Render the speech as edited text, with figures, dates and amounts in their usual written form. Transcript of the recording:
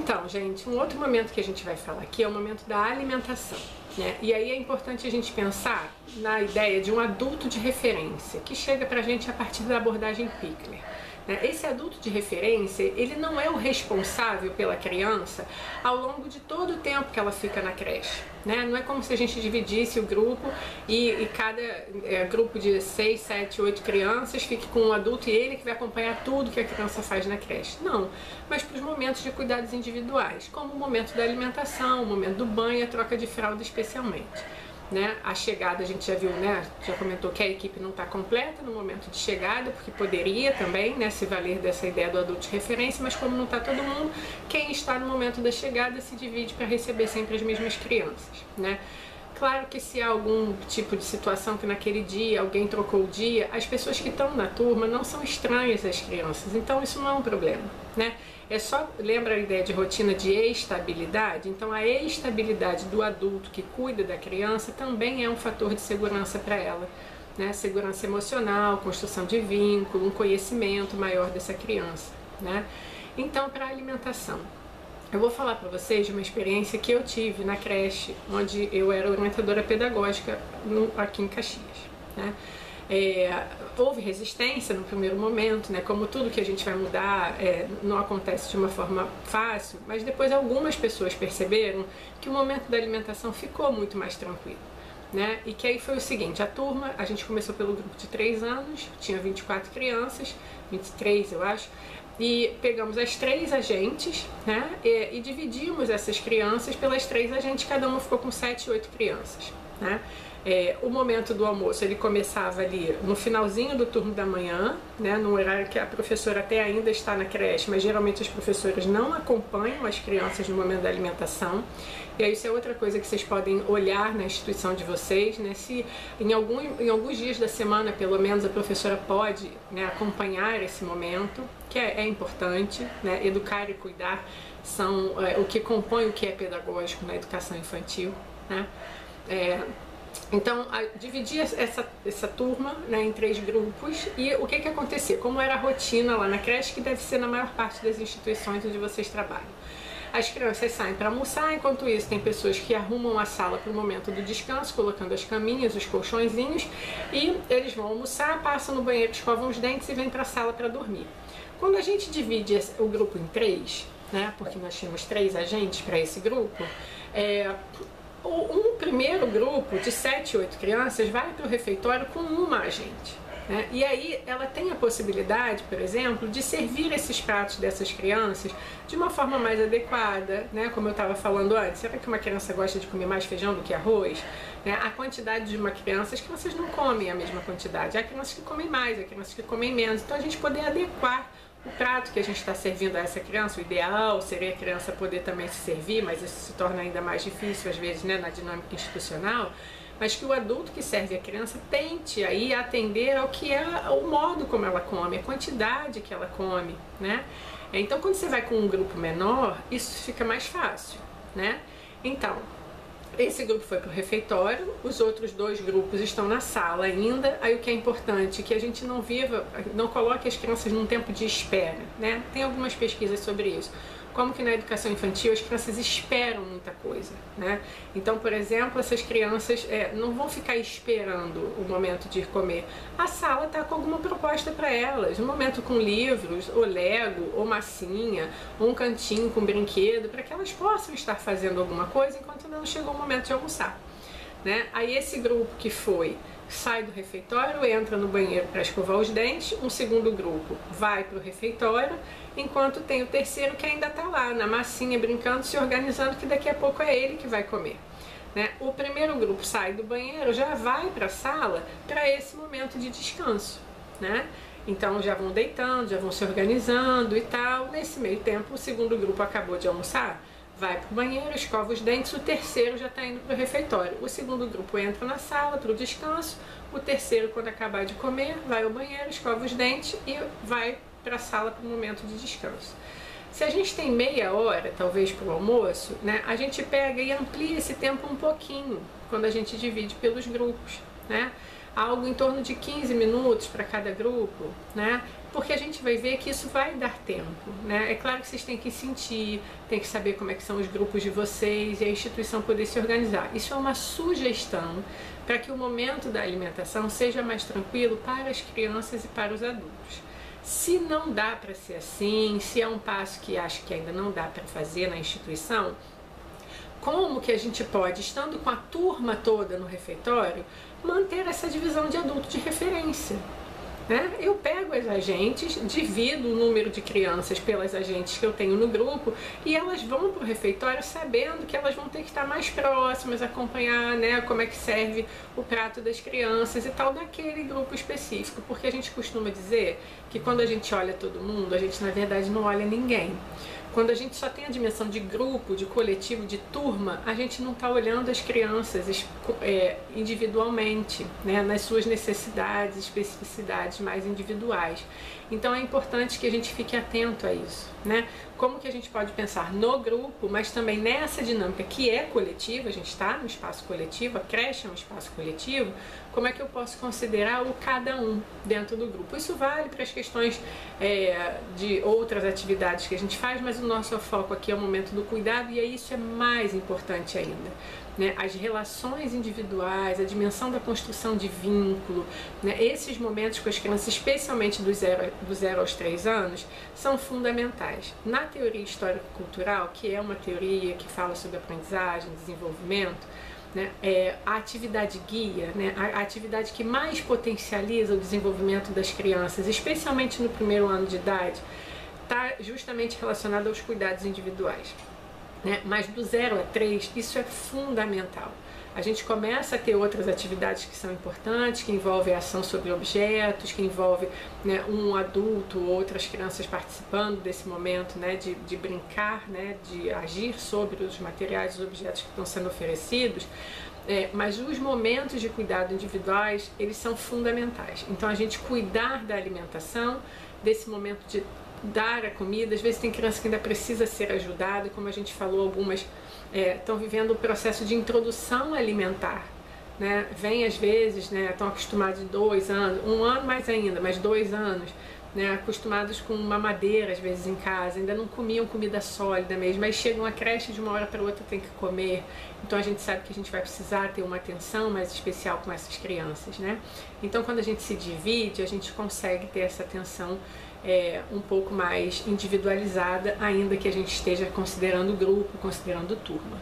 Então, gente, um outro momento que a gente vai falar aqui é o momento da alimentação, né? E aí é importante a gente pensar na ideia de um adulto de referência, que chega pra gente a partir da abordagem Pickler. Esse adulto de referência, ele não é o responsável pela criança ao longo de todo o tempo que ela fica na creche, né? Não é como se a gente dividisse o grupo e cada grupo de 6, 7, 8 crianças fique com um adulto e ele que vai acompanhar tudo que a criança faz na creche. Não, mas para os momentos de cuidados individuais, como o momento da alimentação, o momento do banho e a troca de fralda especialmente. Né? A chegada, a gente já viu, né? Já comentou que a equipe não está completa no momento de chegada, porque poderia também, né, se valer dessa ideia do adulto de referência, mas como não está todo mundo, quem está no momento da chegada se divide para receber sempre as mesmas crianças, né? Claro que se há algum tipo de situação que naquele dia alguém trocou o dia, as pessoas que estão na turma não são estranhas às crianças, então isso não é um problema, né? É só, lembra a ideia de rotina de estabilidade? Então a estabilidade do adulto que cuida da criança também é um fator de segurança para ela, né? Segurança emocional, construção de vínculo, um conhecimento maior dessa criança, né? Então, para a alimentação, eu vou falar para vocês de uma experiência que eu tive na creche, onde eu era orientadora pedagógica aqui em Caxias, né? Houve resistência no primeiro momento, né? Como tudo que a gente vai mudar não acontece de uma forma fácil, mas depois algumas pessoas perceberam que o momento da alimentação ficou muito mais tranquilo, né? E que aí foi o seguinte, a turma, a gente começou pelo grupo de 3 anos, tinha 24 crianças, 23 eu acho, e pegamos as 3 agentes, né? E dividimos essas crianças pelas 3 agentes, cada uma ficou com 7, 8 crianças, né? O momento do almoço ele começava ali no finalzinho do turno da manhã, né, no horário que a professora até ainda está na creche, mas geralmente as professoras não acompanham as crianças no momento da alimentação. E aí isso é outra coisa que vocês podem olhar na instituição de vocês, né, se em alguns dias da semana, pelo menos, a professora pode, né, acompanhar esse momento, que é importante, né, educar e cuidar são o que compõe o que é pedagógico na educação infantil, né. Então, dividi essa turma, né, em 3 grupos e o que acontecia? Como era a rotina lá na creche, que deve ser na maior parte das instituições onde vocês trabalham. As crianças saem para almoçar, enquanto isso tem pessoas que arrumam a sala para o momento do descanso, colocando as caminhas, os colchõezinhos, e eles vão almoçar, passam no banheiro, escovam os dentes e vêm para a sala para dormir. Quando a gente divide o grupo em 3, né, porque nós tínhamos 3 agentes para esse grupo, um primeiro grupo de 7, 8 crianças vai para o refeitório com uma agente, né? E aí ela tem a possibilidade, por exemplo, de servir esses pratos dessas crianças de uma forma mais adequada, né? Como eu estava falando antes, será que uma criança gosta de comer mais feijão do que arroz? Né? A quantidade de uma criança, as crianças não comem a mesma quantidade, há crianças que comem mais, há crianças que comem menos, então a gente poder adequar o prato que a gente está servindo a essa criança. O ideal seria a criança poder também se servir, mas isso se torna ainda mais difícil às vezes, né, na dinâmica institucional, mas que o adulto que serve a criança tente aí atender ao que é o modo como ela come, a quantidade que ela come, né? Então quando você vai com um grupo menor, isso fica mais fácil, né? Então, esse grupo foi para o refeitório, os outros 2 grupos estão na sala ainda. Aí o que é importante é que a gente não coloque as crianças num tempo de espera, né? Tem algumas pesquisas sobre isso. Como que na educação infantil as crianças esperam muita coisa, né? Então, por exemplo, essas crianças não vão ficar esperando o momento de ir comer. A sala está com alguma proposta para elas, um momento com livros, ou Lego, ou massinha, ou um cantinho com brinquedo, para que elas possam estar fazendo alguma coisa enquanto não chegou o momento de almoçar, né? Aí esse grupo que sai do refeitório, entra no banheiro para escovar os dentes, um segundo grupo vai para o refeitório, enquanto tem o terceiro que ainda está lá na massinha brincando, se organizando, que daqui a pouco é ele que vai comer, né? O primeiro grupo sai do banheiro, já vai para a sala para esse momento de descanso, né? Então já vão deitando, já vão se organizando e tal. Nesse meio tempo o segundo grupo acabou de almoçar, vai para o banheiro, escova os dentes, o terceiro já está indo para o refeitório. O segundo grupo entra na sala para o descanso, o terceiro, quando acabar de comer, vai ao banheiro, escova os dentes e vai para a sala para o momento de descanso. Se a gente tem meia hora, talvez, para o almoço, né, a gente pega e amplia esse tempo um pouquinho, quando a gente divide pelos grupos, né? algo em torno de 15 minutos para cada grupo, né? Porque a gente vai ver que isso vai dar tempo, né? É claro que vocês têm que sentir, têm que saber como é que são os grupos de vocês e a instituição poder se organizar. Isso é uma sugestão para que o momento da alimentação seja mais tranquilo para as crianças e para os adultos. Se não dá para ser assim, se é um passo que acho que ainda não dá para fazer na instituição, como que a gente pode, estando com a turma toda no refeitório, manter essa divisão de adulto de referência? Né? Eu pego as agentes, divido o número de crianças pelas agentes que eu tenho no grupo e elas vão para o refeitório sabendo que elas vão ter que estar mais próximas, acompanhar, né, como é que serve o prato das crianças e tal daquele grupo específico, porque a gente costuma dizer que quando a gente olha todo mundo, a gente na verdade não olha ninguém. Quando a gente só tem a dimensão de grupo, de coletivo, de turma, a gente não está olhando as crianças individualmente, né, nas suas necessidades, especificidades mais individuais. Então é importante que a gente fique atento a isso, né? Como que a gente pode pensar no grupo, mas também nessa dinâmica que é coletiva, a gente está no espaço coletivo, a creche é um espaço coletivo, como é que eu posso considerar o cada um dentro do grupo? Isso vale para as questões de outras atividades que a gente faz, mas o nosso foco aqui é o momento do cuidado e isso é mais importante ainda. Né, as relações individuais, a dimensão da construção de vínculo, né, esses momentos com as crianças, especialmente do 0 aos 3 anos, são fundamentais. Na teoria histórico-cultural, que é uma teoria que fala sobre aprendizagem, desenvolvimento, né, a atividade guia, né, a atividade que mais potencializa o desenvolvimento das crianças, especialmente no primeiro ano de idade, está justamente relacionada aos cuidados individuais. Né? Mas do 0 a 3, isso é fundamental. A gente começa a ter outras atividades que são importantes, que envolvem ação sobre objetos, que envolve, né, um adulto ou outras crianças participando desse momento, né, de brincar, né, de agir sobre os materiais, os objetos que estão sendo oferecidos. Mas os momentos de cuidado individuais, eles são fundamentais. Então a gente cuidar da alimentação, desse momento de dar a comida, às vezes tem criança que ainda precisa ser ajudada, como a gente falou, algumas estão vivendo o processo de introdução alimentar, né? Vem às vezes, né, estão acostumados de 2 anos, 1 ano mais ainda, mas 2 anos, né, acostumados com mamadeira às vezes em casa, ainda não comiam comida sólida mesmo, mas chegam à creche de uma hora para outra tem que comer, então a gente sabe que a gente vai precisar ter uma atenção mais especial com essas crianças, né? Então quando a gente se divide, a gente consegue ter essa atenção um pouco mais individualizada, ainda que a gente esteja considerando grupo, considerando turma.